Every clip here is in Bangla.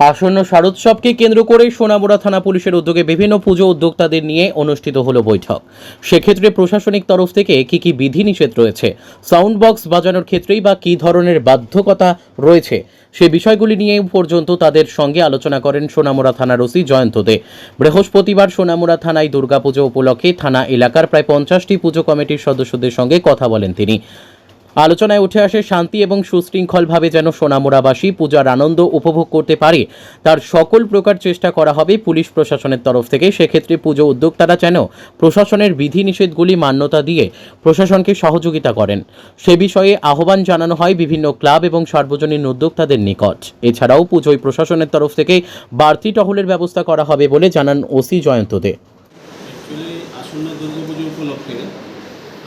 আসন্ন শারদোৎসবকে কেন্দ্র করে সোনামুড়া থানা পুলিশের উদ্যোগে বিভিন্ন পুজো উদ্যোক্তাদের নিয়ে অনুষ্ঠিত হলো বৈঠক। সেক্ষেত্রে প্রশাসনিক তরফ থেকে কি বিধিনিষেধ রয়েছে, সাউন্ড বক্স বাজানোর ক্ষেত্রেই বা কী ধরনের বাধ্যকতা রয়েছে, সে বিষয়গুলি নিয়ে পর্যন্ত তাদের সঙ্গে আলোচনা করেন সোনামুড়া থানার ওসি জয়ন্ত দে। বৃহস্পতিবার সোনামুড়া থানায় দুর্গাপুজো উপলক্ষে থানা এলাকার প্রায় 50টি পুজো কমিটির সদস্যদের সঙ্গে কথা বলেন তিনি। আলোচনায় উঠে আসে শান্তি এবং সুশৃঙ্খলভাবে যেন সোনামুড়াবাসী পূজার আনন্দ উপভোগ করতে পারে তার সকল প্রকার চেষ্টা করা হবে পুলিশ প্রশাসনের তরফ থেকে। সেক্ষেত্রে পুজো উদ্যোক্তারা যেন প্রশাসনের বিধিনিষেধগুলি মান্যতা দিয়ে প্রশাসনকে সহযোগিতা করেন সে বিষয়ে আহ্বান জানানো হয় বিভিন্ন ক্লাব এবং সার্বজনীন উদ্যোক্তাদের নিকট। এছাড়াও পুজোয় প্রশাসনের তরফ থেকে বাড়তি টহলের ব্যবস্থা করা হবে বলে জানান ওসি জয়ন্ত দে। আসন্ন দুর্গাপুজো উপলক্ষে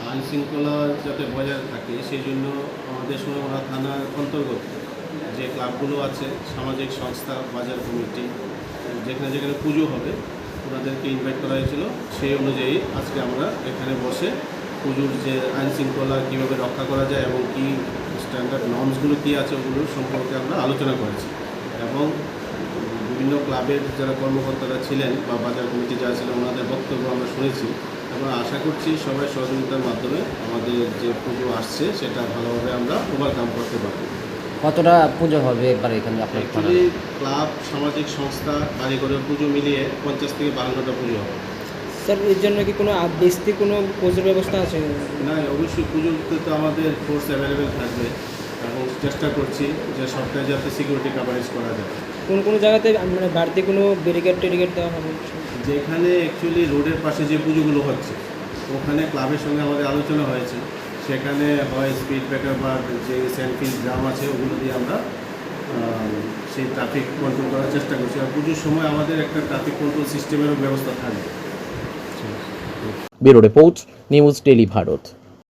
আইন শৃঙ্খলা যাতে বজায় থাকে সেই জন্য আমাদের সোনামুড়া থানার অন্তর্গত যে ক্লাবগুলো আছে, সামাজিক সংস্থা, বাজার কমিটি, যেখানে যেখানে পুজো হবে ওনাদেরকে ইনভাইট করা হয়েছিল। সেই অনুযায়ী আজকে আমরা এখানে বসে পুজোর যে আইন শৃঙ্খলা কীভাবে রক্ষা করা যায় এবং কী স্ট্যান্ডার্ড নর্মসগুলো কী আছে ওগুলোর সম্পর্কে আমরা আলোচনা করেছি এবং বিভিন্ন ক্লাবের যারা কর্মকর্তারা ছিলেন বা বাজার কমিটি যারা ছিলেন ওনাদের বক্তব্য আমরা শুনেছি। আমরা আশা করছি সবাই সহযোগিতার মাধ্যমে আমাদের যে পুজো আসছে সেটা ভালোভাবে আমরা ওভারকাম করতে পারব। কতটা পুজো হবে এবার এখানে আপনার? অ্যাকচুয়ালি ক্লাব, সামাজিক সংস্থা, কারিগরের পুজো মিলিয়ে 50 থেকে 52টা পুজো হবে। স্যার, এর জন্য কি কোনো বেশি কোনো পুজোর ব্যবস্থা আছে? না, অবশ্যই পুজোতে তো আমাদের ফোর্স অ্যাভেলেবেল থাকবে এবং চেষ্টা করছি যে সবটাই যাতে সিকিউরিটি কাভারেজ করা যায়। কোন কোন জায়গাতে মানে বাড়তি কোনো ব্যারিকেড দেওয়া হবে? যেখানে অ্যাকচুয়ালি রোডের পাশে যে পুজোগুলো হচ্ছে ওখানে ক্লাবের সঙ্গে আমাদের আলোচনা হয়েছে, সেখানে হয় স্পিড ব্রেকার বা যে স্যান্ডফিল ড্রাম আছে ওগুলো দিয়ে আমরা সেই ট্রাফিক কন্ট্রোল করার চেষ্টা করছি। আর পুজোর সময় আমাদের একটা ট্রাফিক কন্ট্রোল সিস্টেমেরও ব্যবস্থা থাকবে। Bureau report, news daily Bharat.